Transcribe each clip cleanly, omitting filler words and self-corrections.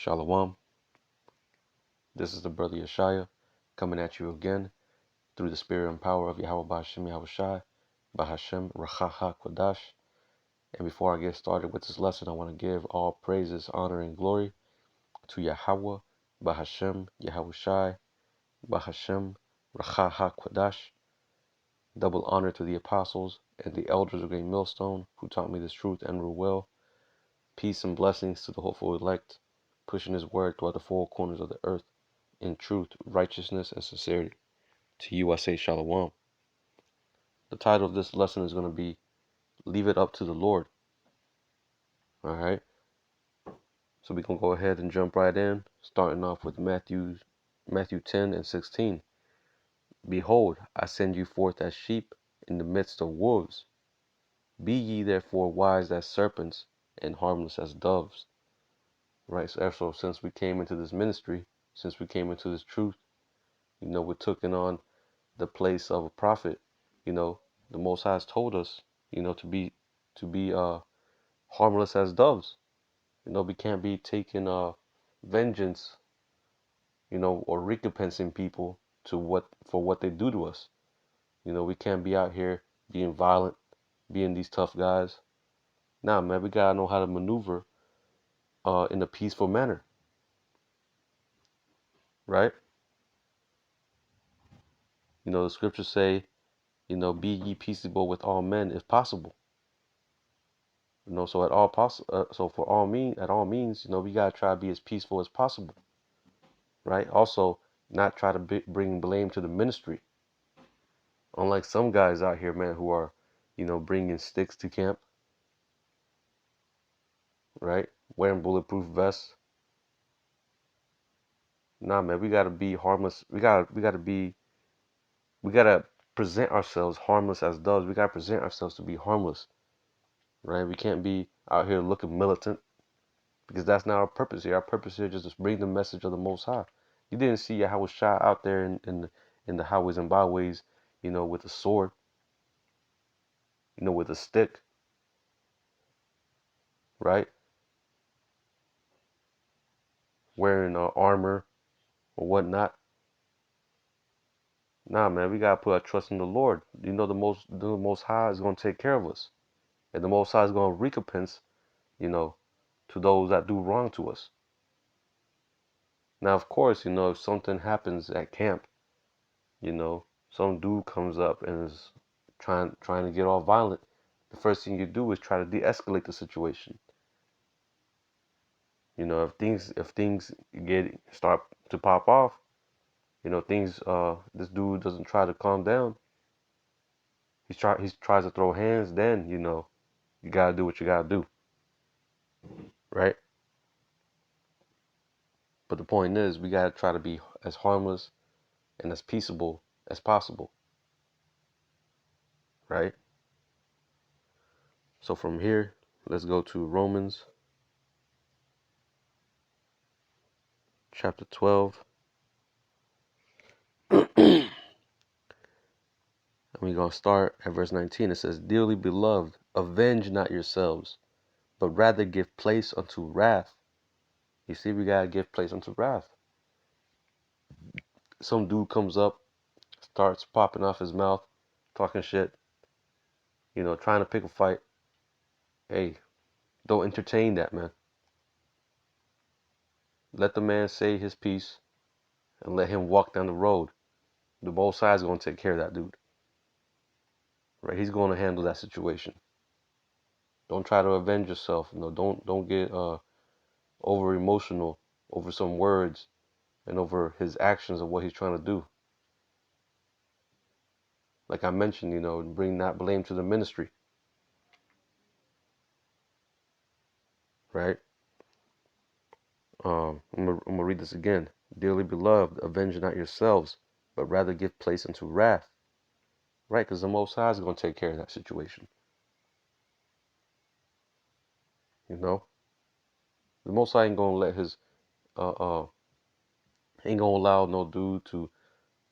Shalom. This is the brother Yeshaya coming at you again through the spirit and power of Yahweh Ba'Hashem Yahushai, Ba'Hashem Rachaha Kodash. And before I get started with this lesson, I want to give all praises, honor, and glory to Yahweh Ba'Hashem Yahushai, Ba'Hashem Rachaha Kodash. Double honor to the apostles and the elders of Great Millstone who taught me this truth and rule well. Peace and blessings to the hopeful elect, pushing his word throughout the four corners of the earth in truth, righteousness, and sincerity. To you I say Shalom. The title of this lesson is going to be Leave It Up to the Lord. Alright? So we're going to go ahead and jump right in, starting off with Matthew 10 and 16. Behold, I send you forth as sheep in the midst of wolves. Be ye therefore wise as serpents and harmless as doves. Right? So since we came into this ministry, since we came into this truth, we're taking on the place of a prophet. The Most High has told us, to be harmless as doves. We can't be taking vengeance, or recompensing people for what they do to us. We can't be out here being violent, being these tough guys. Nah, man, we gotta know how to maneuver in a peaceful manner, right? The scriptures say, be ye peaceable with all men if possible. So for all means, we gotta try to be as peaceful as possible, right? Also, not try to bring blame to the ministry. Unlike some guys out here, man, who are, bringing sticks to camp, right? Wearing bulletproof vests. Nah, man, we gotta be harmless. We gotta present ourselves harmless as doves. We gotta present ourselves to be harmless, right? We can't be out here looking militant, because that's not our purpose here. Our purpose here is just to bring the message of the Most High. You didn't see Yahweh shot out there in the highways and byways, with a sword, with a stick, right? Wearing armor or whatnot. Nah, man, we gotta put our trust in the Lord. The Most High is gonna take care of us, and the Most High is gonna recompense, to those that do wrong to us. Now, of course, if something happens at camp, some dude comes up and is trying to get all violent, the first thing you do is try to de-escalate the situation. If things start to pop off, this dude doesn't try to calm down. He tries to throw hands. Then you gotta do what you gotta do, right? But the point is, we gotta try to be as harmless and as peaceable as possible, right? So from here, let's go to Romans chapter 12. And we're going to start at verse 19. It says, Dearly beloved, avenge not yourselves, but rather give place unto wrath. You see, we got to give place unto wrath. Some dude comes up, starts popping off his mouth, talking shit, trying to pick a fight. Hey, don't entertain that, man. Let the man say his piece and let him walk down the road. The both sides are going to take care of that dude. Right? He's going to handle that situation. Don't try to avenge yourself. Don't get over emotional over some words and over his actions of what he's trying to do. Like I mentioned, bring that blame to the ministry. Right? I'm gonna read this again. Dearly beloved, avenge not yourselves, but rather give place unto wrath. Right? Because the Most High is going to take care of that situation. The Most High ain't going to let ain't going to allow no dude to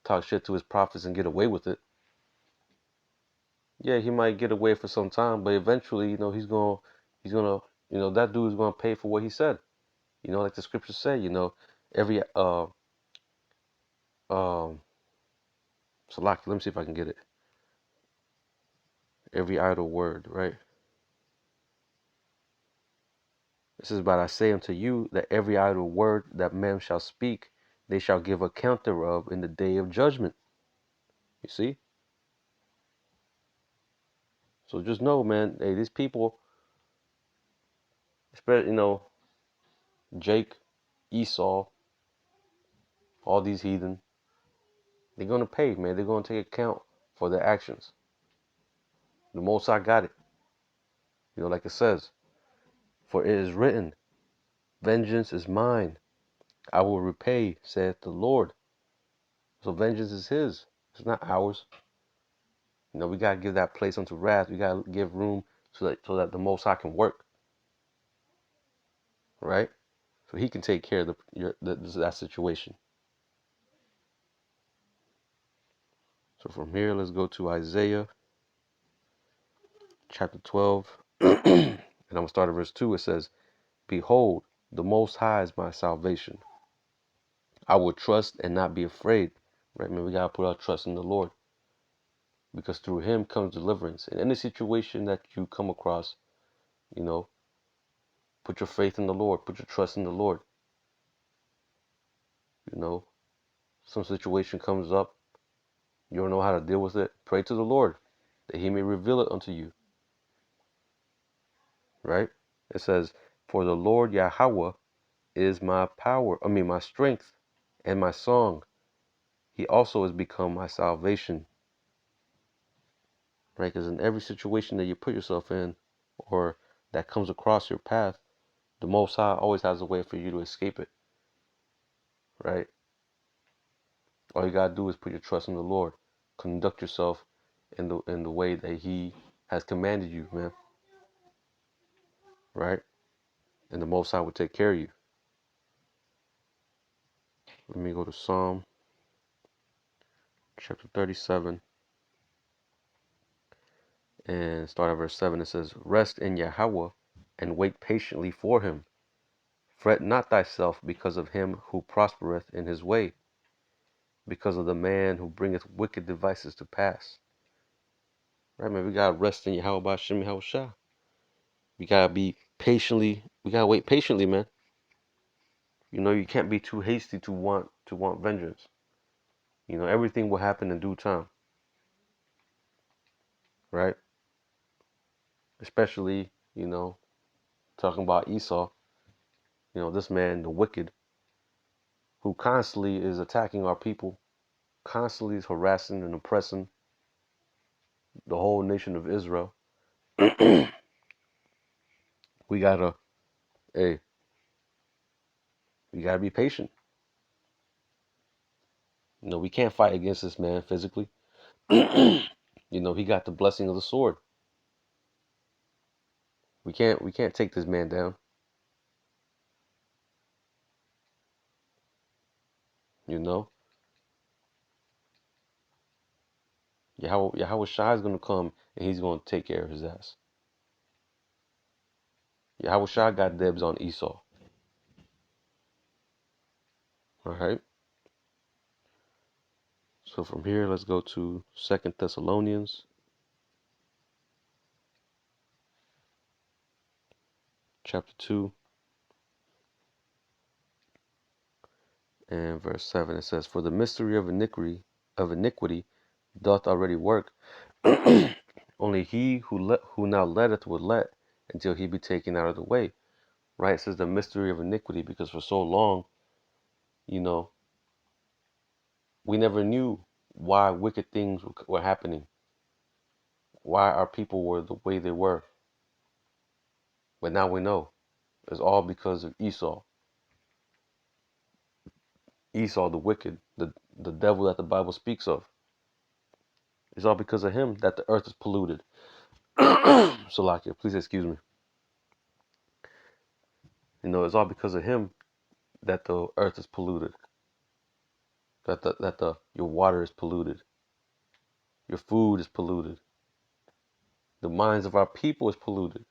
talk shit to his prophets and get away with it. Yeah, he might get away for some time, but eventually, he's gonna, that dude is gonna pay for what he said. You know, like the scriptures say, you know, every Salaki, let me see if I can get it. Every idle word, right? This is, but I say unto you that every idle word that man shall speak, they shall give account thereof in the day of judgment. You see? So just know, man, hey, these people, especially, you know, Jake, Esau, all these heathen, they're going to pay, man. They're going to take account for their actions. The Most High got it. You know, like it says, for it is written, vengeance is mine. I will repay, saith the Lord. So vengeance is his. It's not ours. You know, we got to give that place unto wrath. We got to give room so that the Most High can work. Right? So he can take care of that situation. So from here, let's go to Isaiah chapter 12. And I'm going to start at verse 2. It says, behold, the Most High is my salvation. I will trust and not be afraid. Right, man? We got to put our trust in the Lord, because through him comes deliverance. In any situation that you come across, you know, put your faith in the Lord. Put your trust in the Lord. You know, some situation comes up, you don't know how to deal with it. Pray to the Lord that he may reveal it unto you. Right? It says, for the Lord Yahweh is my power, my strength and my song. He also has become my salvation. Right? Because in every situation that you put yourself in, or that comes across your path, the Most High always has a way for you to escape it. Right? All you gotta do is put your trust in the Lord. Conduct yourself in the way that he has commanded you, man. Right? And the Most High will take care of you. Let me go to Psalm chapter 37 and start at verse 7. It says, rest in Yahweh and wait patiently for him. Fret not thyself because of him who prospereth in his way, because of the man who bringeth wicked devices to pass. Right, man? We gotta rest in Yahweh B'Shem Yahweh Shah. We gotta wait patiently, man. You know, you can't be too hasty to want vengeance. You know, everything will happen in due time. Right? Especially, you know, talking about Esau, you know, this man, the wicked, who constantly is attacking our people, constantly is harassing and oppressing the whole nation of Israel. we gotta, hey, we gotta be patient. You know, we can't fight against this man physically. You know, he got the blessing of the sword. We can't take this man down. You know, Yahweh Shai is gonna come and he's gonna take care of his ass. Yahweh Shai got dibs on Esau. All right. So from here, let's go to 2 Thessalonians chapter 2 and verse 7. It says, for the mystery of iniquity doth already work. Only he who now letteth will let until he be taken out of the way. Right? It says the mystery of iniquity, because for so long, you know, we never knew why wicked things were happening, why our people were the way they were. But now we know. It's all because of Esau. Esau, the wicked, the devil that the Bible speaks of. It's all because of him that the earth is polluted. Salakia, please excuse me. You know, it's all because of him that the earth is polluted. That your water is polluted. Your food is polluted. The minds of our people is polluted.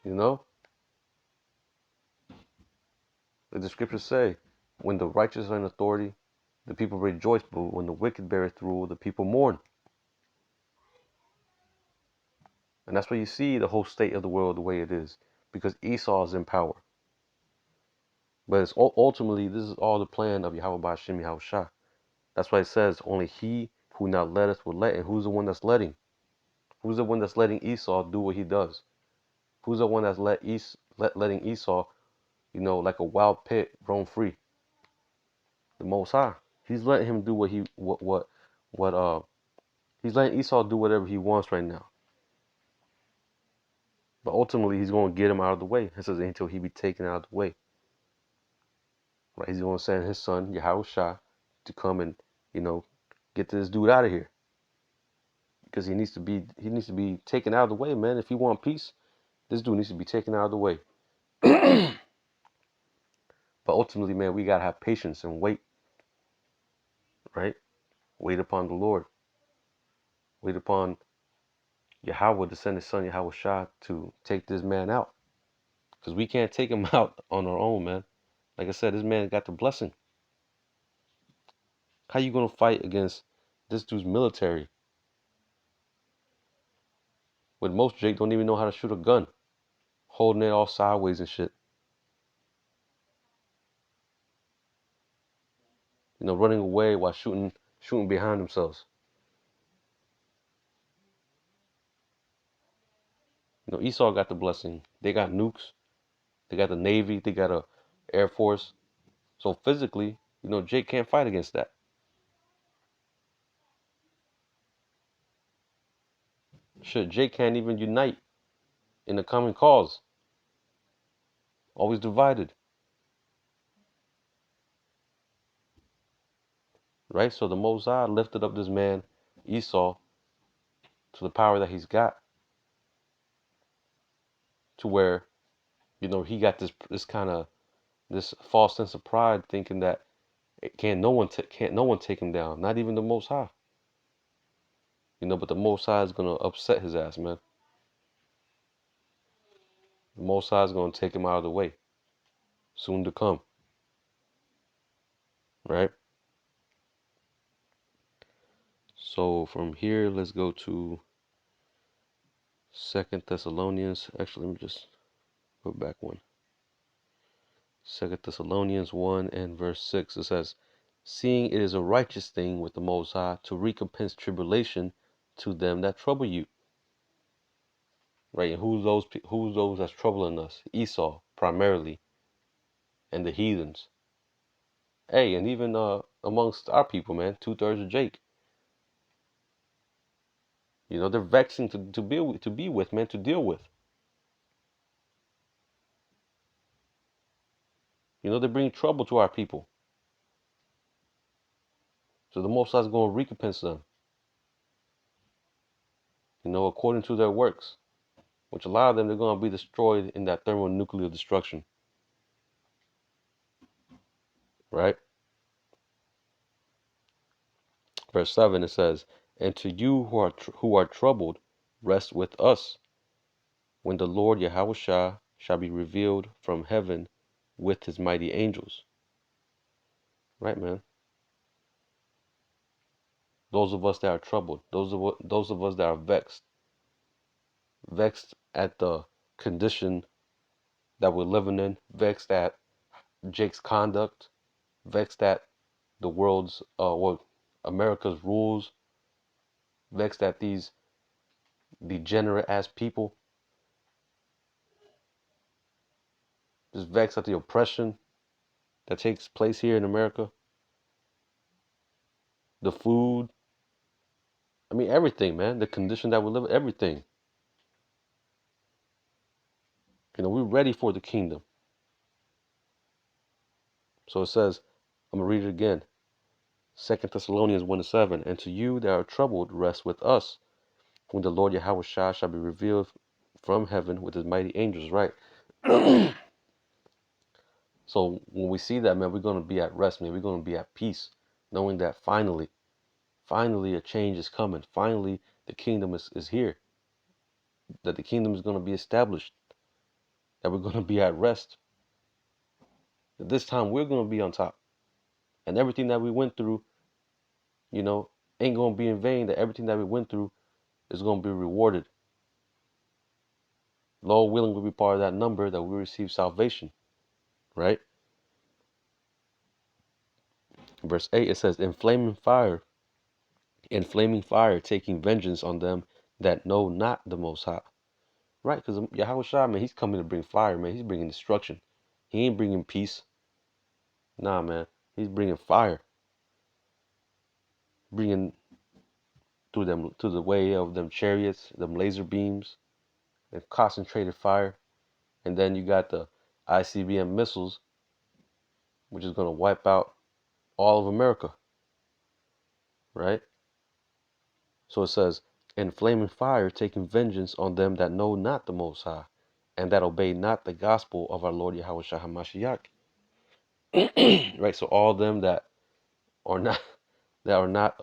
You know? Like the scriptures say, when the righteous are in authority, the people rejoice, but when the wicked beareth rule, the people mourn. And that's why you see the whole state of the world the way it is, because Esau is in power. But it's ultimately, this is all the plan of Yahweh Ba'ashem Yahushua. That's why it says, only he who now letteth will let. And who's the one that's letting? Who's the one that's letting Esau do what he does? Who's the one that's letting Esau, like a wild pig roam free? The Most High. He's letting him do he's letting Esau do whatever he wants right now. But ultimately, he's going to get him out of the way. It says until he be taken out of the way. Right? He's going to send his son, Yahushua, to come and, get this dude out of here. Because he needs to be taken out of the way, man. If you want peace, this dude needs to be taken out of the way. But ultimately, man, we got to have patience and wait. Right? Wait upon the Lord. Wait upon Yahweh to send his son, Yahushua, to take this man out. Because we can't take him out on our own, man. Like I said, this man got the blessing. How you going to fight against this dude's military? When most Jake don't even know how to shoot a gun. Holding it all sideways and shit. Running away while shooting behind themselves. Esau got the blessing. They got nukes. They got the Navy. They got a Air Force. So physically, Jake can't fight against that. Shit, Jake can't even unite in a common cause. Always divided. Right? So the Most High lifted up this man, Esau, to the power that he's got. To where, he got this false sense of pride, thinking that can't no one take him down, not even the Most High. But the Most High is gonna upset his ass, man. The Most High is gonna take him out of the way, soon to come. Right. So from here, let's go to 2 Thessalonians. Actually, let me just go back one. 2 Thessalonians 1 and verse 6. It says, seeing it is a righteous thing with the Most High to recompense tribulation to them that trouble you. Right? And who's those that's troubling us? Esau, primarily, and the heathens. Hey, and even amongst our people, man, 2/3 of Jake. They're vexing to be with, man, to deal with. They bring trouble to our people. So the Most High is going to recompense them, according to their works, which a lot of them, they're going to be destroyed in that thermonuclear destruction. Right? Verse 7, it says, and to you who are troubled, rest with us, when the Lord Yahushua shall be revealed from heaven with his mighty angels. Right, man? Those of us that are troubled, those of us that are vexed at the condition that we're living in, vexed at Jake's conduct, vexed at the world's, America's rules, vexed at these degenerate ass people, just vexed at the oppression that takes place here in America, the food, everything, man, the condition that we live in, everything. We're ready for the kingdom. So it says, I'm going to read it again. 2 Thessalonians 1:7, and to you that are troubled, rest with us, when the Lord Yahushua shall be revealed from heaven with his mighty angels. Right? So when we see that, man, we're going to be at rest, man. We're going to be at peace, knowing that finally a change is coming. Finally, the kingdom is here. That the kingdom is going to be established. That we're going to be at rest. that this time we're going to be on top. And everything that we went through, ain't going to be in vain. That everything that we went through is going to be rewarded. Lord willing, we'll be part of that number that we receive salvation, right? Verse 8, it says, in flaming fire, taking vengeance on them that know not the Most High. Right? Because Yahweh Shai, man, he's coming to bring fire, man. He's bringing destruction. He ain't bringing peace. Nah, man. He's bringing fire. Bringing through the way of them chariots, them laser beams, and concentrated fire. And then you got the ICBM missiles, which is going to wipe out all of America. Right? So it says, in flaming fire, taking vengeance on them that know not the Most High, and that obey not the gospel of our Lord Yahweh Shai HaMashiach. Right? So all them that are not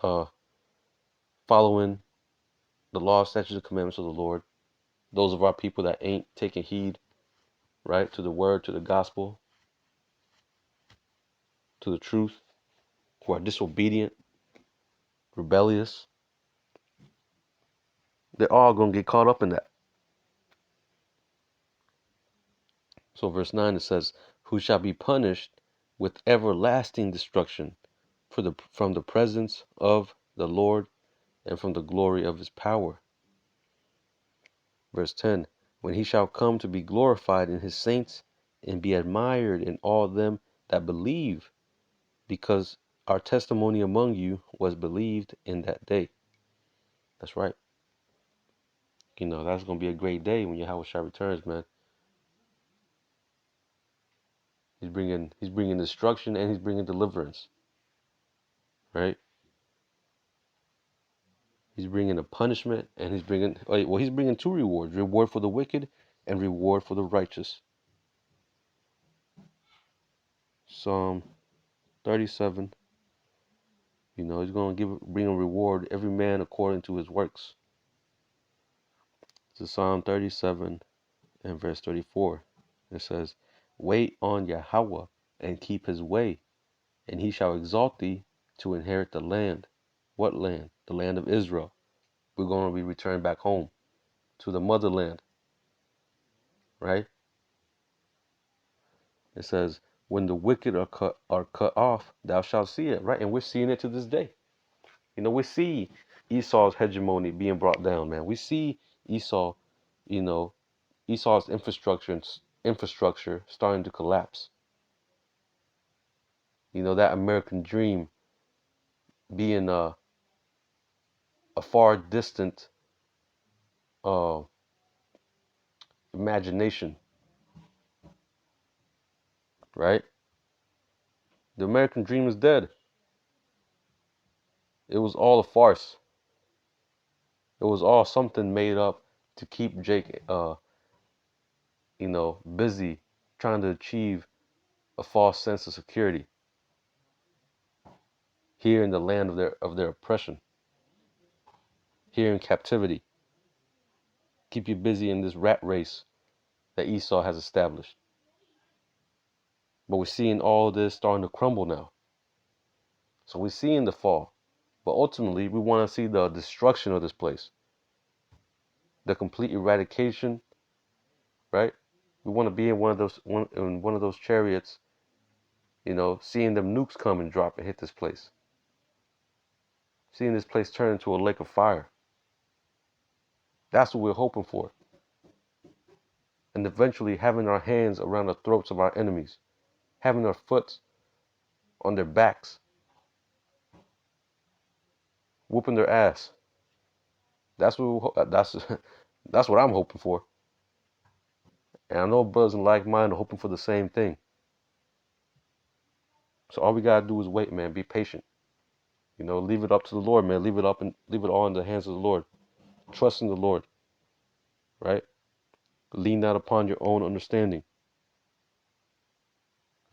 following the law, statutes, and commandments of the Lord, those of our people that ain't taking heed, right, to the word, to the gospel, to the truth, who are disobedient, rebellious, they're all going to get caught up in that. So verse 9, it says, who shall be punished with everlasting destruction from the presence of the Lord and from the glory of his power. Verse 10, when he shall come to be glorified in his saints and be admired in all them that believe, because our testimony among you was believed in that day. That's right. That's going to be a great day when Yahweh Shai returns, man. He's bringing destruction and he's bringing deliverance, right? He's bringing a punishment and he's bringing two rewards: reward for the wicked and reward for the righteous. Psalm 37. He's going to bring a reward every man according to his works. It's Psalm 37 and verse 34. It says, wait on Yahweh and keep his way, and he shall exalt thee to inherit the land. What land? The land of Israel. We're going to be returned back home to the motherland, right? It says, when the wicked are cut off, thou shalt see it, right? And we're seeing it to this day. We see Esau's hegemony being brought down, man. We see Esau's infrastructure starting to collapse. That American dream being a far distant imagination, right? The American dream is dead. It was all a farce. It was all something made up to keep Jake, busy trying to achieve a false sense of security here in the land of their oppression, here in captivity. Keep you busy in this rat race that Esau has established. But we're seeing all this starting to crumble now. So we're seeing the fall. But ultimately, we want to see the destruction of this place, the complete eradication, right? We want to be in one of those chariots, seeing them nukes come and drop and hit this place, seeing this place turn into a lake of fire. That's what we're hoping for. And eventually having our hands around the throats of our enemies, having our foot on their backs, whooping their ass. That's what that's what I'm hoping for. And I know brothers in like mind are hoping for the same thing. So all we gotta do is wait, man. Be patient. Leave it up to the Lord, man. Leave it all in the hands of the Lord. Trust in the Lord, right? Lean not upon your own understanding,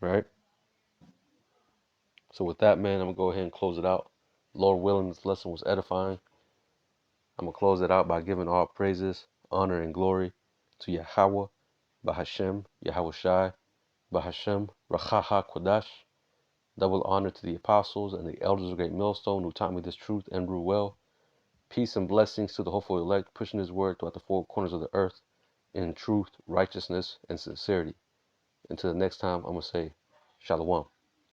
right? So with that, man, I'm gonna go ahead and close it out. Lord willing, this lesson was edifying. I'm gonna close it out by giving all praises, honor, and glory to Yahweh, Bahashem, Yahweh Shai, Bahashem Rachaha Kodash. Double honor to the apostles and the elders of Great Millstone who taught me this truth and rule well. Peace and blessings to the hopeful elect, pushing his word throughout the four corners of the earth in truth, righteousness, and sincerity. Until the next time, I'm going to say Shalom.